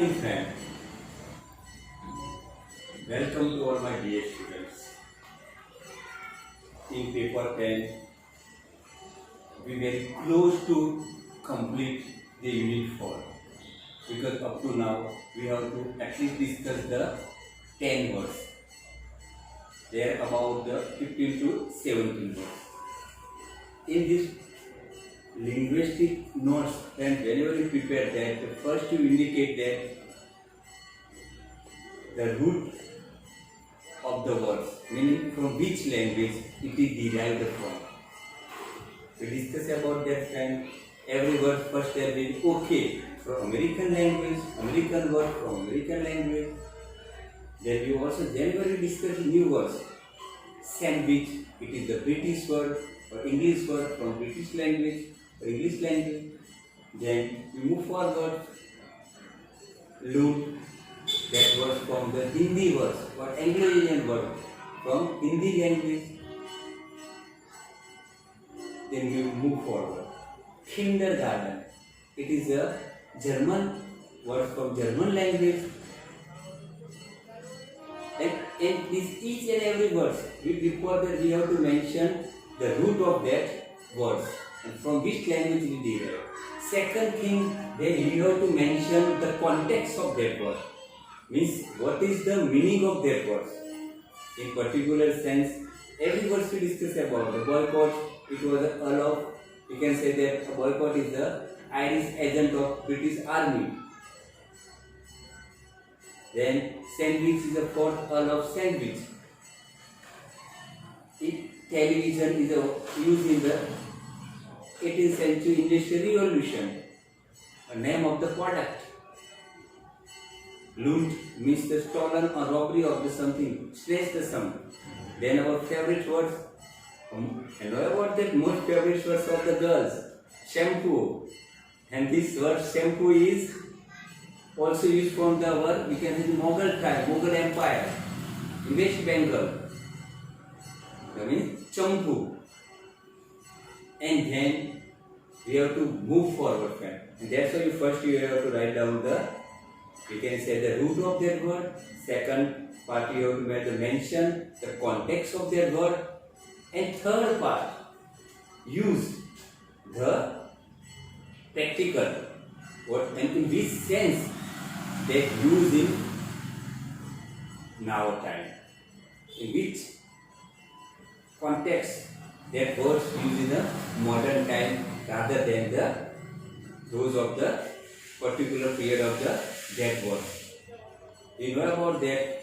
Friend, welcome to all my dear students. In paper 10, we were close to complete the unit 4 because up to now we have to at least discuss the 10 words. They are about the 15 to 17 words. In this linguistic notes, and whenever you prepare that, first you indicate that the root of the words, meaning from which language it is derived from. We discuss about that, and every word first there will be okay from American language, American word from American language. Then we also generally discuss new words. Sandwich, it is the British word or English word from British language or English language. Then we move forward. Loot, that was from the Hindi words or Anglo-Indian word from Hindi language. Then we move forward. Kindergarten, it is a German word from German language. And this each and every word, before that we have to mention the root of that words and from which language it is derived. Second thing, then you have to mention the context of that word. Means what is the meaning of that word. In particular sense, every word we discuss about the boycott, it was a earl of, you can say that a boycott is the Irish agent of British Army. Then sandwich is the fourth earl of Sandwich. Television is used in the 18th century Industrial Revolution. A name of the product. Loot means the stolen or robbery of the something, stress the sum. Then our favorite words, and know about that most favorite words of the girls, shampoo. And this word shampoo is also used from the word, we can say the Mughal time, Mughal Empire, in West Bengal. That means champu. And then we have to move forward, friend. And that's why first you have to write down the, you can say the root of that word. Second part you have to make the mention, the context of that word. And third part, use the practical word and in which sense that use in now time. In which context that words used in the modern time rather than those of the particular period of that word. You know about that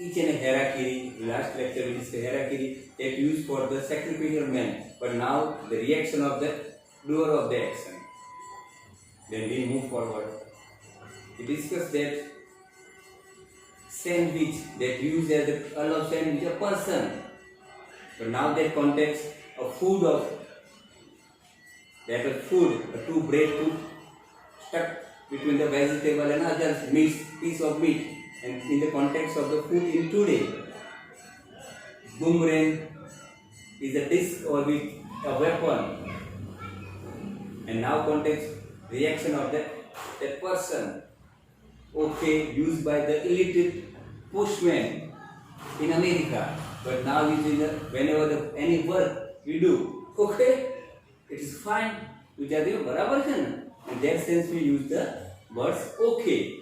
each and a harakiri, last lecture we discussed harakiri, that used for the sacrificial man, but now the reaction of the doer of the action. Then we move forward. We discussed that sandwich, that used as the earl of sandwich, a person. But now that context of food of that was food, a two bread put stuck between the vegetable and other meat, piece of meat, and in the context of the food in today. Boomerang is a disc or with a weapon. And now context reaction of that person. Okay, used by the illiterate postman in America. But now whenever any work we do, okay, it is fine. In that sense we use the words okay.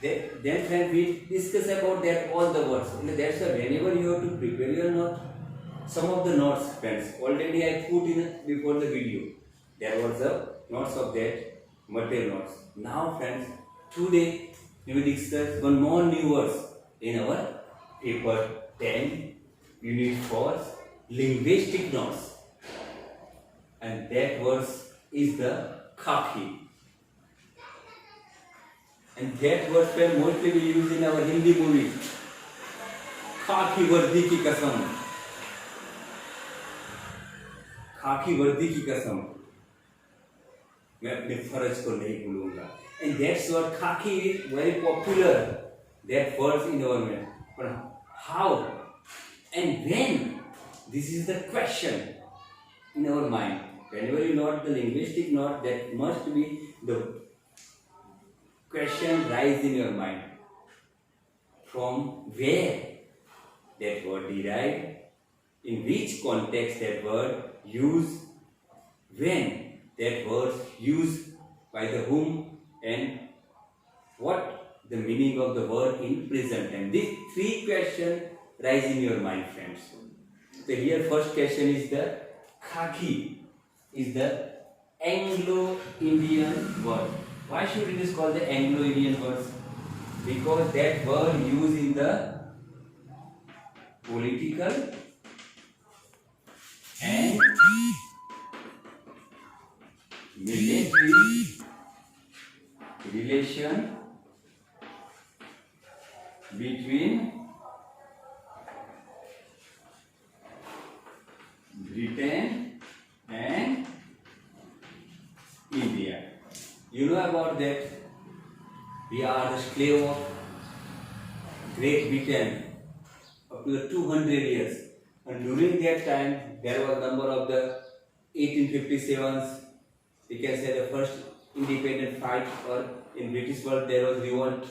Then friend we discuss about that all the words. That's why whenever you have to prepare your note, some of the notes, friends, already I put in before the video. There was the notes of that material notes. Now friends, today we will discuss one more new words in our paper 10, unit 4, linguistic notes. And that word is the khaki. And that word will mostly be used in our Hindi movies. Khaki वर्दी की कसम. खाकी वर्दी की कसम. मैं अपने फर्ज को नहीं भूलूंगा. And that's what khaki is very popular. That word in our mind. But how and when? This is the question in our mind. Whenever you note the linguistic note, that must be the question rise in your mind. From where that word derived, in which context that word used, when that word used by the whom, and what the meaning of the word in present time. These three questions rise in your mind, friends. So here first question is the khaki is the Anglo-Indian word. Why should it is called the Anglo-Indian word? Because that word used in the political and military relation between Britain and India. You know about that we are the slave of Great Britain up to the 200 years, and during that time there was number of the 1857s, we can say the first independent fight, or in British world there was revolt,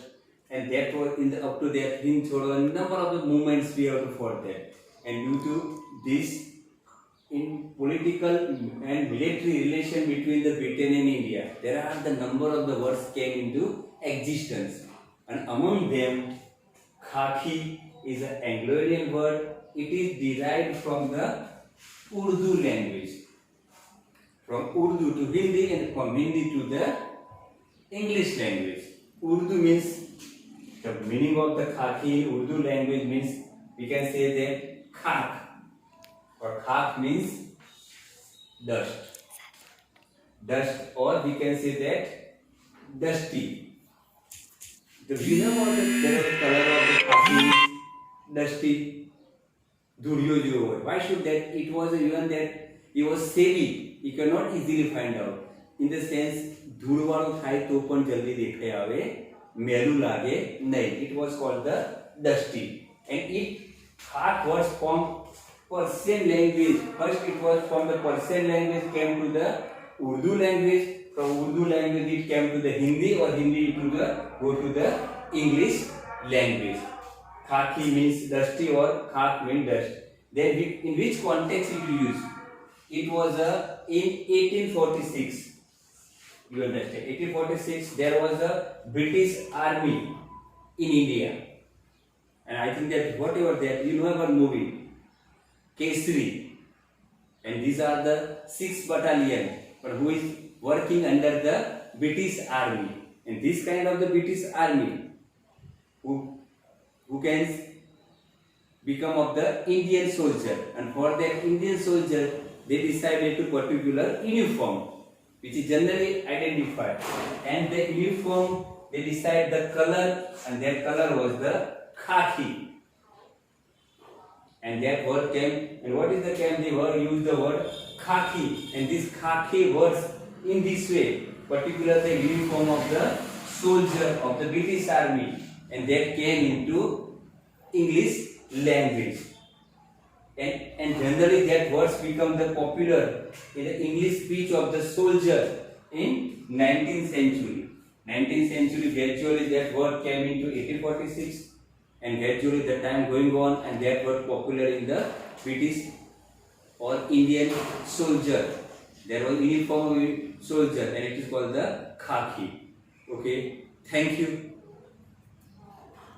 and that was in the up to that Hind Chhoro, a number of the movements we have to fought that, and due to this in political and military relation between the Britain and India, there are the number of the words came into existence, and among them khaki is an Anglo-Indian word. It is derived from the Urdu language, from Urdu to Hindi and from Hindi to the English language. Urdu means, the meaning of the khaki in Urdu language means, we can say that khak, or khak means dust, or we can say that dusty. The reason for the color of the khaki is dusty, dhuriyo jo hoy. Why should that? It was even that it was savvy, you cannot easily find out. In the sense, धूल वालों थाय तो पण जल्दी देखे आवे, मेलू लागे नहीं. It was called the dusty, and it khak was from Persian language. First, it was from the Persian language, came to the Urdu language. From Urdu language, it came to the Hindi, or Hindi to the English language. Khaki means dusty, or khak means dust. Then, in which context it used? It was in 1846. You understand? 1846, there was a British army in India, and I think that whatever that, you know about movie Kesari, and these are the 6th battalion, but who is working under the British army, and this kind of the British army who can become of the Indian soldier, and for that Indian soldier they decided to particular uniform which is generally identified, and the uniform they decide the color, and that color was the khaki. And that word came, and what is the term? They were used the word khaki, and this khaki words in this way, particularly the uniform of the soldier of the British army, and that came into English language, and generally that words become the popular in the English speech of the soldier in 19th century. 19th century gradually that word came into 1846. And gradually the time going on, and that word popular in the British or Indian soldier. There was uniform soldier, and it is called the khaki. Okay, thank you.